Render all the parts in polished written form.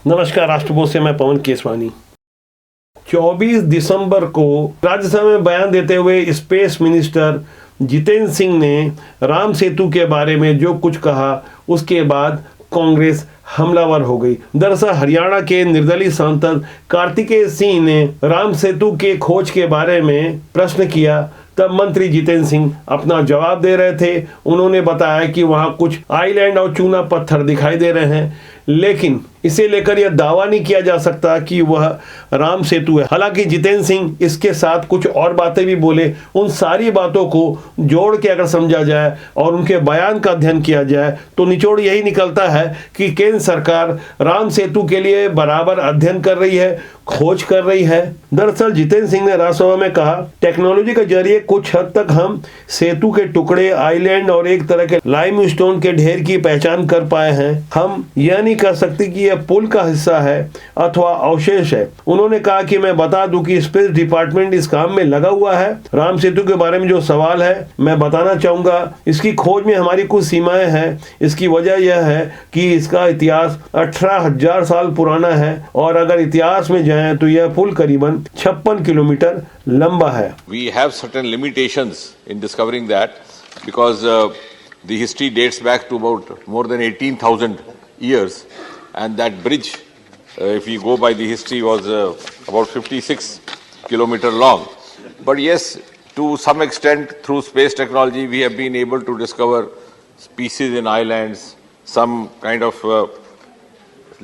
नमस्कार, राष्ट्रपोस्ट से मैं पवन केसवानी। 24 दिसंबर को राज्यसभा में बयान देते हुए स्पेस मिनिस्टर जितेंद्र सिंह ने राम सेतु के बारे में जो कुछ कहा, उसके बाद कांग्रेस हमलावर हो गई। दरअसल हरियाणा के निर्दलीय सांसद कार्तिकेय सिंह ने राम सेतु के खोज के बारे में प्रश्न किया, तब मंत्री जितेंद्र सिंह अपना जवाब दे रहे थे। उन्होंने बताया कि वहां कुछ आइलैंड और चूना पत्थर दिखाई दे रहे हैं, लेकिन इसे लेकर यह दावा नहीं किया जा सकता कि वह राम सेतु है। हालांकि जितेंद्र सिंह इसके साथ कुछ और बातें भी बोले। उन सारी बातों को जोड़ के अगर समझा जाए और उनके बयान का अध्ययन किया जाए तो निचोड़ यही निकलता है कि केंद्र सरकार राम सेतु के लिए बराबर अध्ययन कर रही है, खोज कर रही है। दरअसल जितेंद्र सिंह ने राज्यसभा में कहा, टेक्नोलॉजी के जरिए कुछ हद तक हम सेतु के टुकड़े, आइलैंड और एक तरह के लाइमस्टोन के ढेर की पहचान कर पाए हैं। हम यह नहीं कह सकते कि यह पुल का हिस्सा है अथवा अवशेष है। उन्होंने कहा कि मैं बता दूं कि स्पेस डिपार्टमेंट इस काम में लगा हुआ है। राम सेतु के बारे में जो सवाल है, मैं बताना चाहूंगा, इसकी खोज में हमारी कुछ सीमाएं हैं। इसकी वजह यह है कि इसका इतिहास 18,000 साल पुराना है और अगर इतिहास में जाएं तो यह पुल करीबन 56 किलोमीटर लंबा है। We have certain limitations in discovering that because the history dates back to about more than 18,000 years, and that bridge, if you go by the history, was about 56 kilometer long. But yes, to some extent through space technology we have been able to discover species in islands, some kind of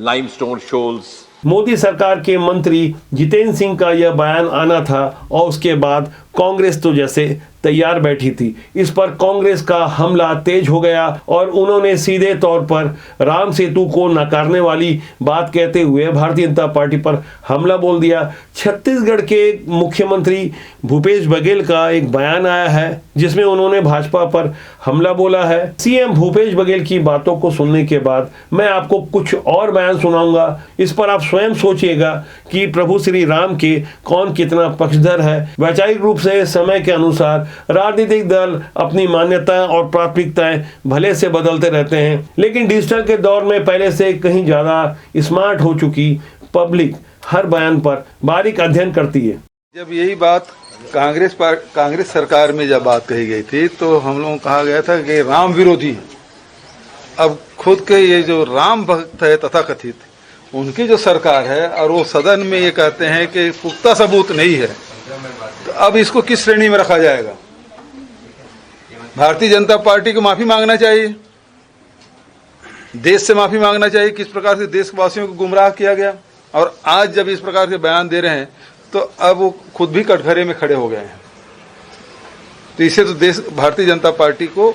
limestone shoals. Modi सरकार के मंत्री जितेंद्र सिंह का यह बयान आना था और उसके बाद कांग्रेस तो जैसे तैयार बैठी थी। इस पर कांग्रेस का हमला तेज हो गया और उन्होंने सीधे तौर पर राम सेतु को नकारने वाली बात कहते हुए भारतीय जनता पार्टी पर हमला बोल दिया। छत्तीसगढ़ के मुख्यमंत्री भूपेश बघेल का एक बयान आया है जिसमें उन्होंने भाजपा पर हमला बोला है। सीएम भूपेश बघेल की बातों को सुनने के बाद मैं आपको कुछ और बयान सुनाऊंगा। इस पर आप स्वयं सोचिएगा कि प्रभु श्री राम के कौन कितना पक्षधर है। वैचारिक रूप से समय के अनुसार राजनीतिक दल अपनी मान्यताएं और प्राथमिकताएं भले से बदलते रहते हैं, लेकिन डिजिटल के दौर में पहले से कहीं ज्यादा स्मार्ट हो चुकी पब्लिक हर बयान पर बारीक अध्ययन करती है। जब यही बात कांग्रेस सरकार में जब बात कही गई थी तो हम लोगों को कहा गया था कि राम विरोधी है। अब खुद के ये जो राम भक्त है तथाकथित, उनकी जो सरकार है और वो सदन में ये कहते हैं कि पुख्ता सबूत नहीं है, तो अब इसको किस श्रेणी में रखा जाएगा? भारतीय जनता पार्टी को माफी मांगना चाहिए, देश से माफी मांगना चाहिए। किस प्रकार से देशवासियों को गुमराह किया गया, और आज जब इस प्रकार से बयान दे रहे हैं तो अब वो खुद भी कटघरे में खड़े हो गए हैं। तो इसे तो भारतीय जनता पार्टी को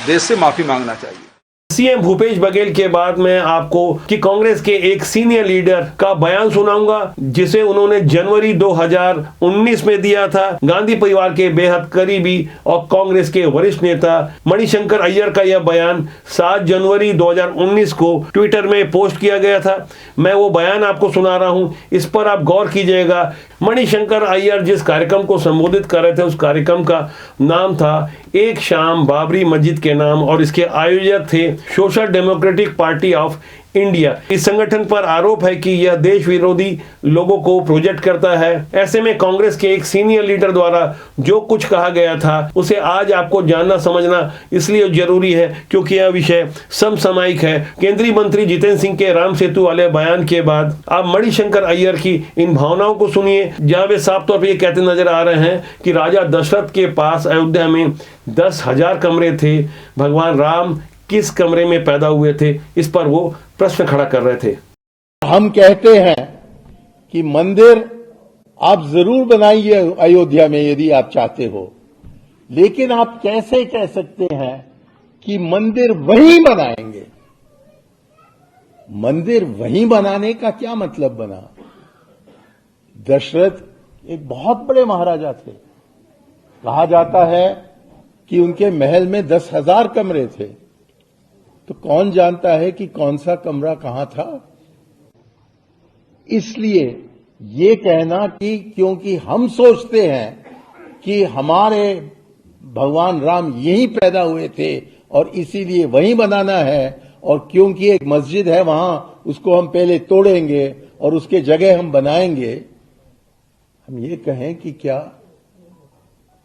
देश से माफी मांगना चाहिए। सीएम भूपेश बघेल के बाद मैं आपको कि कांग्रेस के एक सीनियर लीडर का बयान सुनाऊंगा जिसे उन्होंने जनवरी 2019 में दिया था। गांधी परिवार के बेहद करीबी और कांग्रेस के वरिष्ठ नेता मणिशंकर अय्यर का यह बयान 7 जनवरी 2019 को ट्विटर में पोस्ट किया गया था। मैं वो बयान आपको सुना रहा हूं, इस पर आप गौर कीजिएगा। मणिशंकर अय्यर जिस कार्यक्रम को संबोधित कर रहे थे, उस कार्यक्रम का नाम था एक शाम बाबरी मस्जिद के नाम, और इसके आयोजक थे social democratic party of India. इस संगठन पर आरोप है कि यह देश विरोधी लोगों को प्रोजेक्ट करता है। ऐसे में कांग्रेस के एक सीनियर लीडर द्वारा जो कुछ कहा गया था उसे आज आपको जानना समझना इसलिए जरूरी है क्योंकि यह विषय समसामयिक है। केंद्रीय मंत्री जितेंद्र सिंह के राम सेतु वाले बयान के बाद आप मणिशंकर अय्यर की इन भावनाओं को सुनिए, जहां वे साफ तौर पर ये कहते नजर आ रहे हैं कि राजा दशरथ के पास अयोध्या में 10,000 कमरे थे, भगवान राम किस कमरे में पैदा हुए थे? इस पर वो प्रश्न खड़ा कर रहे थे। हम कहते हैं कि मंदिर आप जरूर बनाइए अयोध्या में यदि आप चाहते हो, लेकिन आप कैसे कह सकते हैं कि मंदिर वहीं बनाएंगे? मंदिर वहीं बनाने का क्या मतलब बना? दशरथ एक बहुत बड़े महाराजा थे। कहा जाता है कि उनके महल में 10,000 कमरे थे। तो कौन जानता है कि कौन सा कमरा कहां था? इसलिए ये कहना कि क्योंकि हम सोचते हैं कि हमारे भगवान राम यहीं पैदा हुए थे और इसीलिए वहीं बनाना है, और क्योंकि एक मस्जिद है वहां उसको हम पहले तोड़ेंगे और उसके जगह हम बनाएंगे, हम ये कहें कि क्या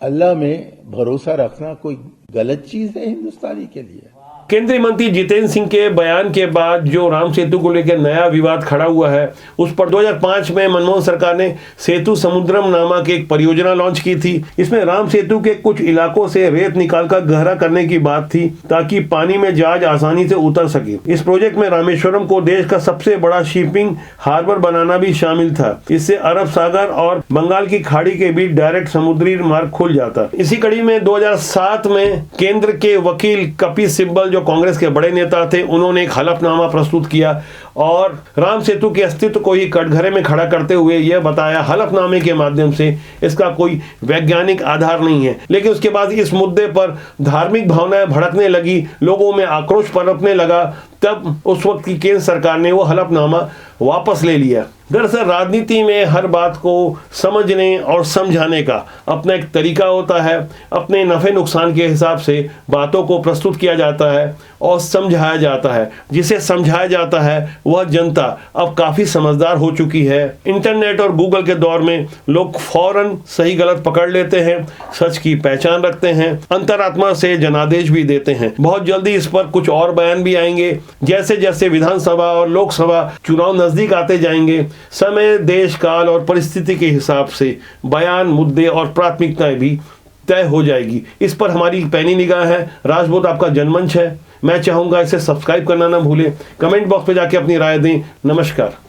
अल्लाह में भरोसा रखना कोई गलत चीज है हिंदुस्तानी के लिए? केंद्रीय मंत्री जितेंद्र सिंह के बयान के बाद जो राम सेतु को लेकर नया विवाद खड़ा हुआ है, उस पर 2005 में मनमोहन सरकार ने सेतु समुद्रम नामक एक परियोजना लॉन्च की थी। इसमें राम सेतु के कुछ इलाकों से रेत निकालकर गहरा करने की बात थी ताकि पानी में जहाज आसानी से उतर सके। इस प्रोजेक्ट में रामेश्वरम को देश का सबसे बड़ा शिपिंग हार्बर बनाना भी शामिल था। इससे अरब सागर और बंगाल की खाड़ी के बीच डायरेक्ट समुद्री मार्ग खुल जाता। इसी कड़ी में 2007 में केंद्र के वकील कपिल सिब्बल जो कांग्रेस के बड़े नेता थे, उन्होंने एक हलफनामा प्रस्तुत किया और राम सेतु के अस्तित्व को ही कटघरे में खड़ा करते हुए यह बताया हलफनामे के माध्यम से इसका कोई वैज्ञानिक आधार नहीं है। लेकिन उसके बाद इस मुद्दे पर धार्मिक भावनाएं भड़कने लगी, लोगों में आक्रोश पनपने लगा, तब उस वक्त की केंद्र सरकार ने वो हलफनामा वापस ले लिया। दरअसल राजनीति में हर बात को समझने और समझाने का अपना एक तरीका होता है। अपने नफे नुकसान के हिसाब से बातों को प्रस्तुत किया जाता है और समझाया जाता है। जिसे समझाया जाता है वह जनता अब काफी समझदार हो चुकी है। इंटरनेट और गूगल के दौर में लोग फौरन सही गलत पकड़ लेते हैं, सच की पहचान रखते हैं, अंतरात्मा से जनादेश भी देते हैं। बहुत जल्दी इस पर कुछ और बयान भी आएंगे। जैसे जैसे विधानसभा और लोकसभा चुनाव नजदीक आते जाएंगे, समय, देश काल और परिस्थिति के हिसाब से बयान, मुद्दे और प्राथमिकताएं भी तय हो जाएगी। इस पर हमारी पैनी निगाह है। राजबोध आपका जनमंच है। मैं चाहूंगा इसे सब्सक्राइब करना ना भूलें। कमेंट बॉक्स पे जाके अपनी राय दें। नमस्कार।